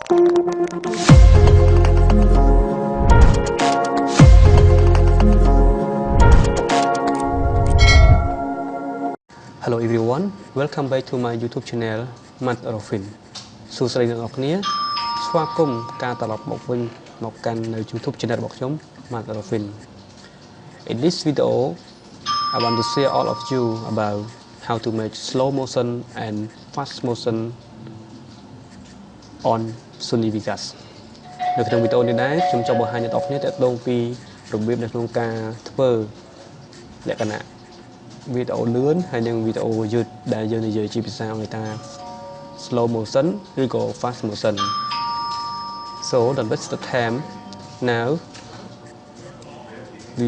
Hello everyone, welcome back to my YouTube channel Rorfin. សួស្តីអ្នកនរគ្នាស្វាគមន៍ការត្រឡប់មកវិញមកកាន់នៅ YouTube channel របស់ខ្ញុំ Rorfin. In this video, I want to share all of you about how to make slow motion and fast motion on Sony Vegas. នៅក្នុងវីដេអូនេះដែរខ្ញុំចង់បង្ហាញអ្នកនរគ្នាទាក់ទងពីរបៀបនៅក្នុងការធ្វើលក្ខណៈវីដេអូលឿនហើយនិងវីដេអូយឺតដែលយើងនិយាយជាភាសាអង់គ្លេសថា slow motion ឬក៏ fast motion. So don't waste the time. Now we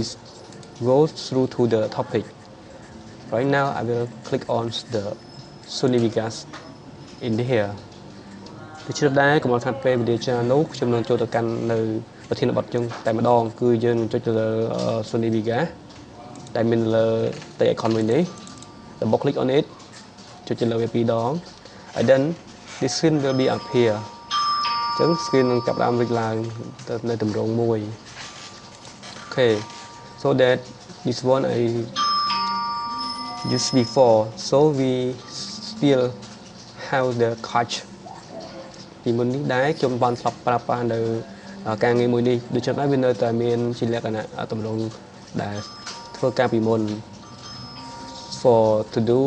go through to the topic. Right now I will click on the Sony Vegas in here. ពីtrướcដែរកុំឲ្យខាត់ពេលវីដេអូចានោះខ្ញុំនឹងចូលទៅកាន់នៅប្រធានបទយើងតែម្ដងគឺយើងនឹងចុចទៅលើ Sony Vegas ដែលមានលើតែ icon មួយនេះ double click on it ចុចទៅលើវាពីរដង and then this screen will be up here អញ្ចឹង screen នឹងចាប់ផ្ដើមលេចឡើងទៅនៅទម្រង់មួយ Okay so that this one I used before so we still have the catch ពីមុននេះដែរខ្ញុំបានស្លាប់ប្រាប់នៅការងារមួយនេះដូចចឹងដែរវានៅតែមានជាលក្ខណៈទម្រង់ដែលធ្វើការពីមុន for to do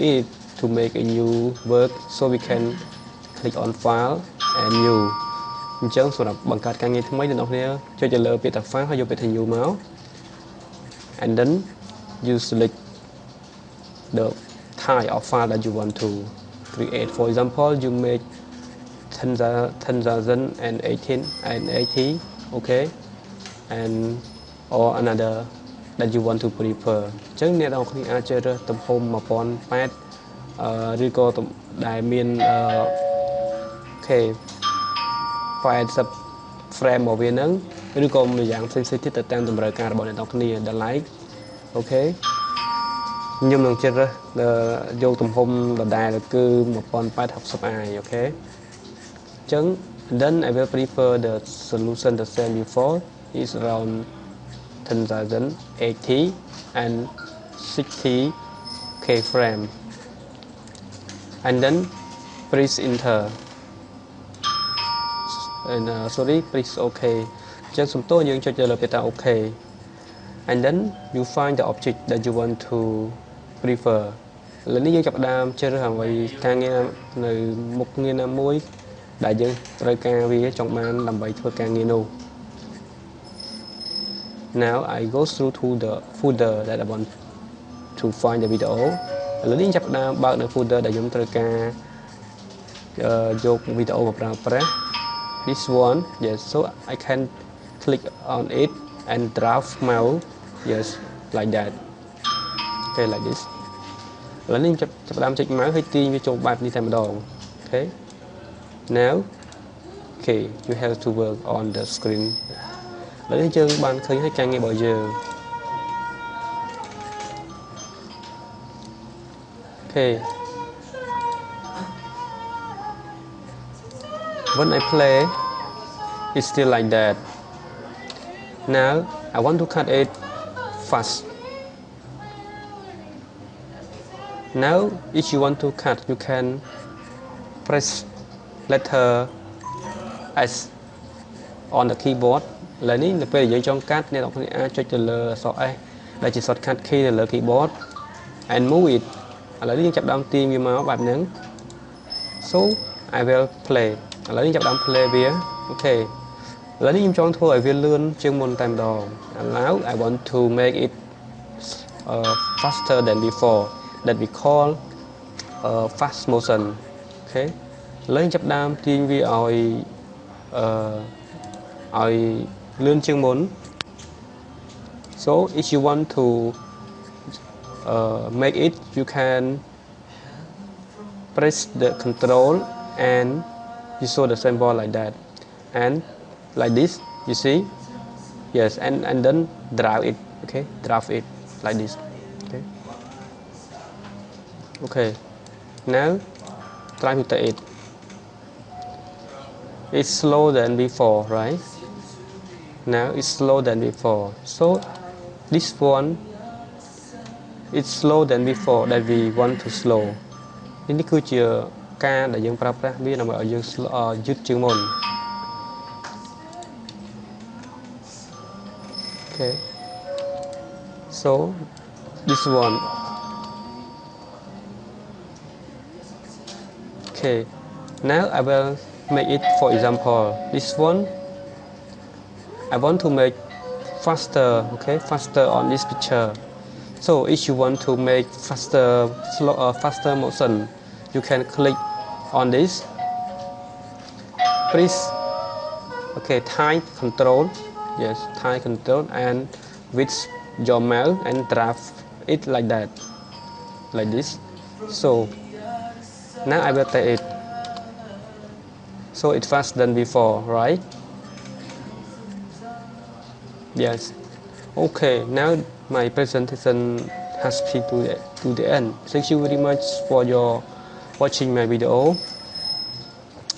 it to make a new work so we can click on file and new អញ្ចឹងសម្រាប់បង្កើតការងារថ្មីអ្នកនរគ្នាចុចទៅលើពាក្យថា file ហើយយកពាក្យថា new មក and then you select the type of file that you want to create. For example, you make 10,018 and 80, okay, and or another that you want to prefer. អញ្ចឹងអ្នកនរគ្នាអាចជ្រើសរើសទំហំ 1008 ឬក៏ដែលមានokay 80 frame របស់វាហ្នឹងឬក៏មួយយ៉ាងផ្សេងៗទៀតទៅតាមតម្រូវការរបស់អ្នកនរគ្នាដែល like okay ខ្ញុំនឹងជ្រើសរើសយកទំហំដដែលគឺ 1080i okay អញ្ចឹង then I will prefer the solution the same before is around 10,080 and 60k frame and then press enter and sorry press OK អញ្ចឹងសំទោសយើងចុចទៅលើពាក្យថា OK and then you find the object that you want to prefer ឥឡូវនេះយើងចាប់ផ្ដើមជ្រើសរើសអ្វីការងារនៅមុខងារណាមួយដែលយើងត្រូវការវាចង់បានដើម្បីធ្វើការងារនោះ Now I go through to the folder that I want to find the video ឥឡូវនេះចាប់ផ្ដើមបើកនៅ folder ដែលខ្ញុំត្រូវការយកវីដេអូមកប្រើប្រាស់ This one yes so I can click on it and drag mouse yes like that okay like this ឥឡូវនេះចាប់ផ្ដើមចុច mouse ហើយទាញវាចូលបែបនេះតែម្ដង okay now okay you have to work on the screen ឥឡូវនេះយើងបានឃើញហើយការងាររបស់យើង okay when I play it's still like that now I want to cut it fast now if you want to cut you can press letter S on the keyboard ឥឡូវនេះនៅពេលយើងចង់កាត់អ្នកនរគ្នាអាចចុចទៅលើអក្សរ S ដែលជា shortcut key នៅលើ keyboard and move it ឥឡូវនេះយើងចាប់ដើមទាញវាមកបែបហ្នឹង so I will play ឥឡូវនេះចាប់ដើម play វា okay ឥឡូវនេះខ្ញុំចង់ធ្វើឲ្យវាលឿនជាងមុនតែម្ដង now I want to make it faster than before that we call fast motion okay ឥឡូវចាប់ដើមទាញវាឲ្យលឿនជាងមុន so if you want to make it you can press the control and you saw the symbol like that and like this you see yes and then drag it okay drag it like this okay okay now try to take it it's slower than before, right? Now it's slower than before. So this one it's slower than before that we want to slow. នេះគឺជាការដែលយើងប្រើប្រាស់វាដើម្បីឲ្យយើងយឺតជាងមុន Okay. So this one. Okay. Now I will make it, for example, this one I want to make faster, okay, faster on this picture. So if you want to make faster motion, you can click on this. Please, okay, type control, yes, type control and with your mouse and drag it like that, like this. So now I will take it. So it's faster than before, right? Yes. Okay, now my presentation has been to the end. Thank you very much for your watching my video,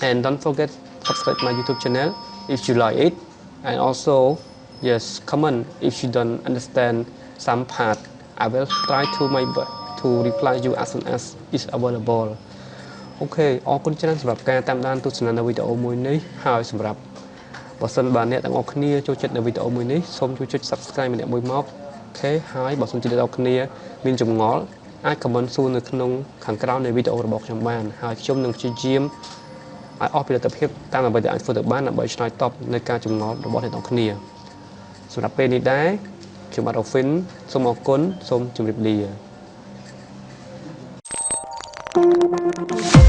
and don't forget subscribe my YouTube channel if you like it, and also yes, comment if you don't understand some part. I will try to reply you as soon as it's available. Okay, អរគុណច្រើនសម្រាប់ការតាមដានទស្សនានៅវីដេអូមួយនេះហើយសម្រាប់បើសិនបើអ្នកទាំងអស់គ្នាចូលចិត្តនៅវីដេអូមួយនេះសូមជួយចុច Subscribe ម្នាក់មួយមកអូខេហើយបើសិនជាអ្នកទាំងអស់គ្នាមានចម្ងល់អាច comment សួរនៅក្នុងខាងក្រោមនៃវីដេអូរបស់ខ្ញុំបានហើយខ្ញុំនឹងព្យាយាមឲ្យអស់ពីលទ្ធភាពតាមអ្វីដែលអាចធ្វើទៅបានដើម្បីឆ្លើយតបនៅការចម្ងល់របស់អ្នកទាំងអស់គ្នាសម្រាប់ពេលនេះដែរខ្ញុំបាទ Rorfin សូមអរគុណសូមជម្រាបលា